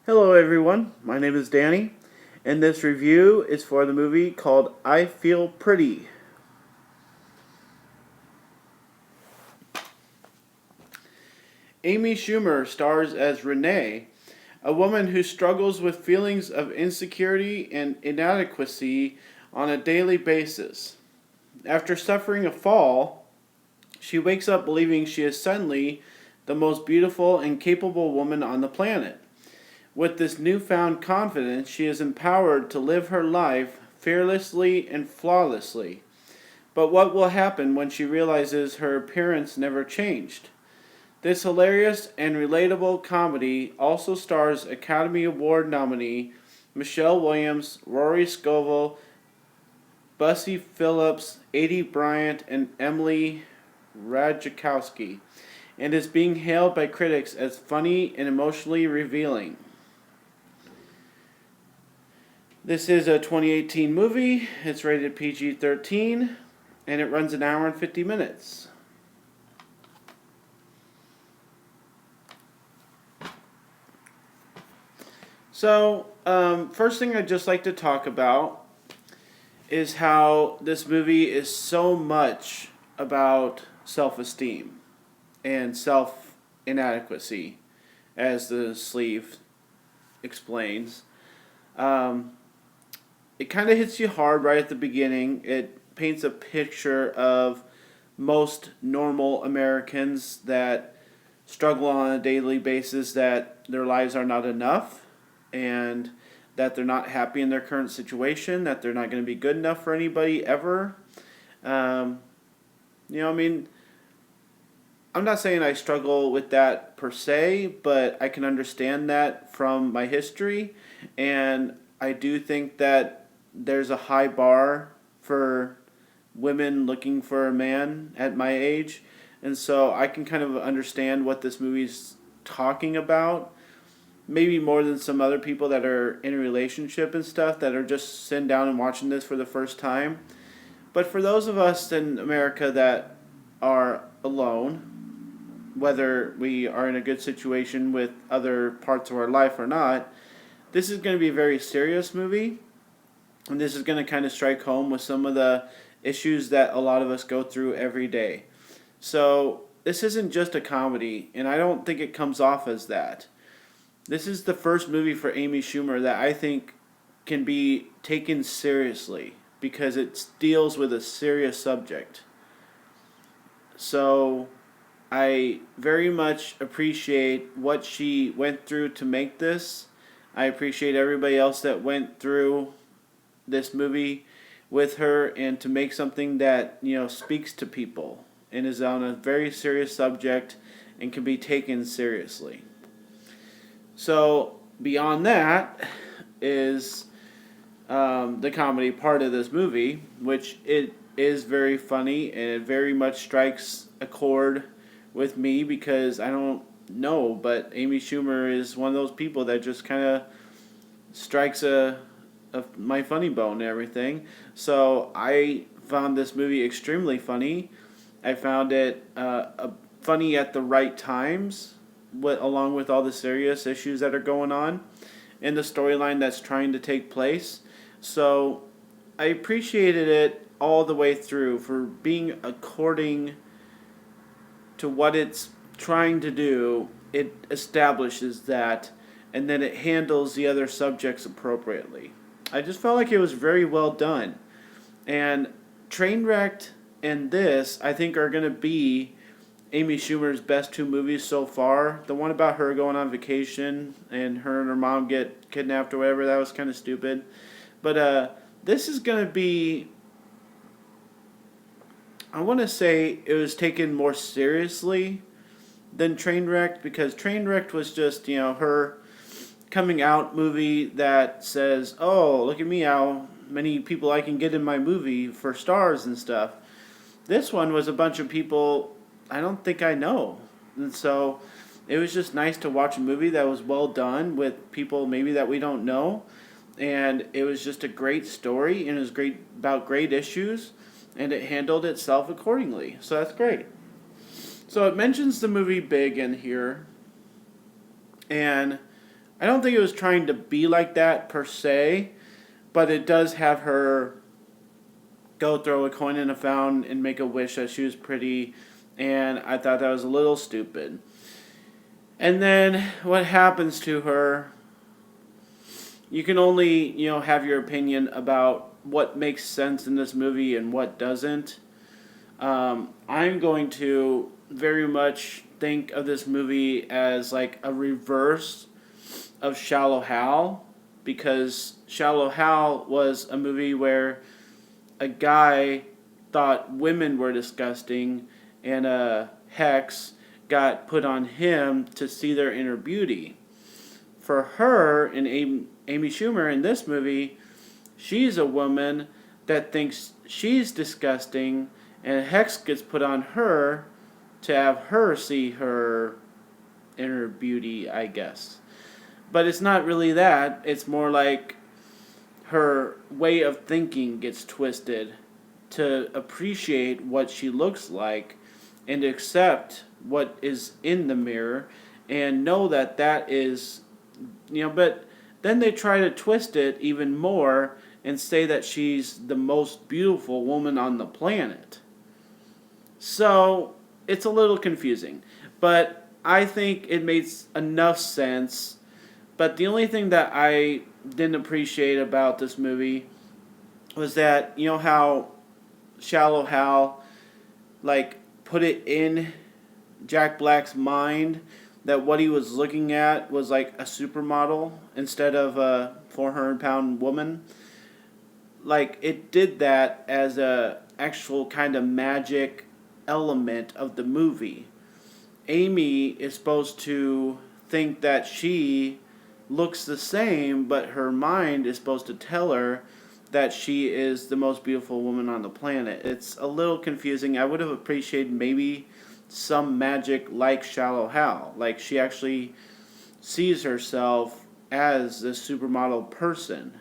Hello, everyone. My name is Danny, and this review is for the movie called I Feel Pretty. Amy Schumer stars as Renee, a woman who struggles with feelings of insecurity and inadequacy on a daily basis. After suffering a fall, she wakes up believing she is suddenly the most beautiful and capable woman on the planet. With this newfound confidence, she is empowered to live her life fearlessly and flawlessly. But what will happen when she realizes her appearance never changed? This hilarious and relatable comedy also stars Academy Award nominee Michelle Williams, Rory Scovel, Busy Phillips, Aidy Bryant, and Emily Ratajkowski, and is being hailed by critics as funny and emotionally revealing. This is a 2018 movie. It's rated PG-13, and it runs an hour and 50 minutes. So, first thing I'd just like to talk about is how this movie is so much about self-esteem and self-inadequacy, as the sleeve explains. Um, it kind of hits you hard right at the beginning. It paints a picture of most normal Americans that struggle on a daily basis, that their lives are not enough, and that they're not happy in their current situation, that they're not going to be good enough for anybody ever. Um, I mean, I'm not saying I struggle with that per se, but I can understand that from my history, and I do think that there's a high bar for women looking for a man at my age, and so I can kind of understand what this movie's talking about. Maybe more than some other people that are in a relationship and stuff that are just sitting down and watching this for the first time. But for those of us in America that are alone, whether we are in a good situation with other parts of our life or not, this is going to be a very serious movie. And this is going to kind of strike home with some of the issues that a lot of us go through every day. So this isn't just a comedy, and I don't think it comes off as that. This is the first movie for Amy Schumer that I think can be taken seriously because it deals with a serious subject. So I very much appreciate what she went through to make this. I appreciate everybody else that went through this movie with her and to make something that, speaks to people and is on a very serious subject and can be taken seriously. So beyond that is the comedy part of this movie, which it is very funny and it very much strikes a chord with me because I don't know, but Amy Schumer is one of those people that just kind of strikes my funny bone and everything. So I found this movie extremely funny. I found it funny at the right times, along with all the serious issues that are going on in the storyline that's trying to take place. So I appreciated it all the way through for being according to what it's trying to do. It establishes that, and then it handles the other subjects appropriately. I just felt like it was very well done. And Trainwrecked and this, I think, are going to be Amy Schumer's best two movies so far. The one about her going on vacation and her and her mom get kidnapped or whatever, that was kind of stupid. But this is going to be, I want to say it was taken more seriously than Trainwrecked, because Trainwrecked was just, her coming out movie that says, oh, look at me, how many people I can get in my movie for stars and stuff. This one was a bunch of people I don't think I know. And so it was just nice to watch a movie that was well done with people maybe that we don't know. And it was just a great story, and it was great about great issues, and it handled itself accordingly. So that's great. So it mentions the movie Big in here, and I don't think it was trying to be like that per se, but it does have her go throw a coin in a fountain and make a wish that she was pretty, and I thought that was a little stupid. And then what happens to her, you can only, have your opinion about what makes sense in this movie and what doesn't. I'm going to very much think of this movie as like a reverse of Shallow Hal, because Shallow Hal was a movie where a guy thought women were disgusting, and a hex got put on him to see their inner beauty. For her, and Amy Schumer in this movie, she's a woman that thinks she's disgusting, and a hex gets put on her to have her see her inner beauty, I guess. But it's not really that. It's more like her way of thinking gets twisted to appreciate what she looks like and accept what is in the mirror and know that that is, but then they try to twist it even more and say that she's the most beautiful woman on the planet. So it's a little confusing, but I think it makes enough sense. But the only thing that I didn't appreciate about this movie was that, how Shallow Hal, like, put it in Jack Black's mind that what he was looking at was like a supermodel instead of a 400-pound woman. Like, it did that as a actual kind of magic element of the movie. Amy is supposed to think that she looks the same, but her mind is supposed to tell her that she is the most beautiful woman on the planet. It's a little confusing. I would have appreciated maybe some magic like Shallow Hal. Like, she actually sees herself as a supermodel person.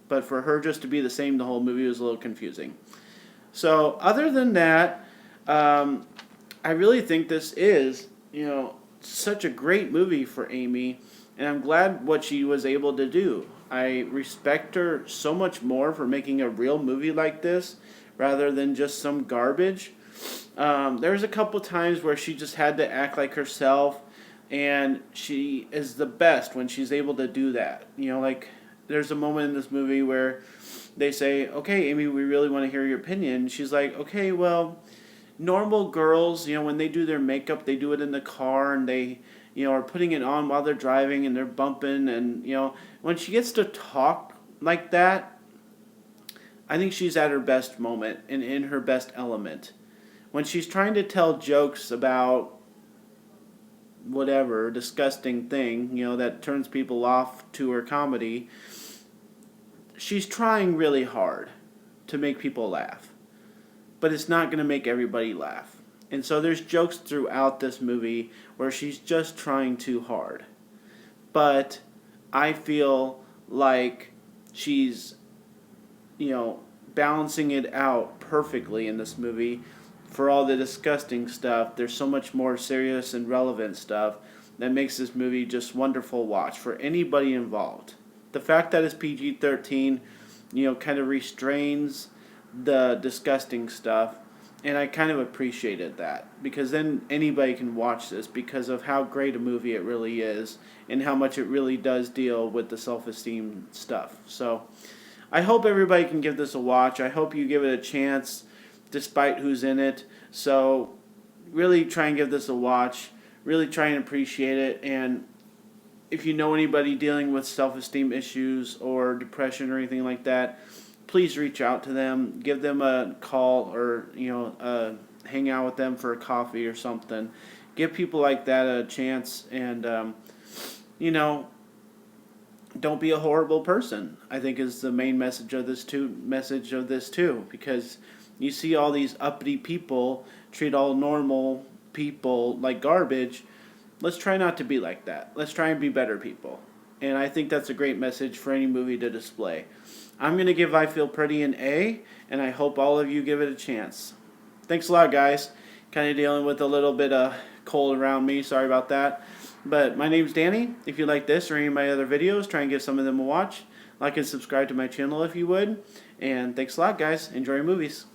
But for her just to be the same the whole movie was a little confusing. So, other than that, I really think this is, such a great movie for Amy. And I'm glad what she was able to do. I respect her so much more for making a real movie like this rather than just some garbage. There's a couple times where she just had to act like herself, and she is the best when she's able to do that. Like, there's a moment in this movie where they say, okay, Amy, we really want to hear your opinion. She's like, okay, well, normal girls, when they do their makeup, they do it in the car, and they, are putting it on while they're driving, and they're bumping, and, when she gets to talk like that, I think she's at her best moment and in her best element. When she's trying to tell jokes about whatever disgusting thing, that turns people off to her comedy, she's trying really hard to make people laugh. But it's not going to make everybody laugh. And so there's jokes throughout this movie where she's just trying too hard. But I feel like she's, balancing it out perfectly in this movie. For all the disgusting stuff, there's so much more serious and relevant stuff that makes this movie just wonderful watch for anybody involved. The fact that it's PG-13, kind of restrains the disgusting stuff, and I kind of appreciated that, because then anybody can watch this because of how great a movie it really is and how much it really does deal with the self-esteem stuff. So I hope everybody can give this a watch. I hope you give it a chance despite who's in it. So really try and give this a watch. Really try and appreciate it. And if you know anybody dealing with self-esteem issues or depression or anything like that, please reach out to them. Give them a call, or hang out with them for a coffee or something. Give people like that a chance, and don't be a horrible person, I think, is the main message of this too. Because you see all these uppity people treat all normal people like garbage. Let's try not to be like that. Let's try and be better people. And I think that's a great message for any movie to display. I'm going to give I Feel Pretty an A, and I hope all of you give it a chance. Thanks a lot, guys. Kind of dealing with a little bit of cold around me. Sorry about that. But my name's Danny. If you like this or any of my other videos, try and give some of them a watch. Like and subscribe to my channel if you would. And thanks a lot, guys. Enjoy your movies.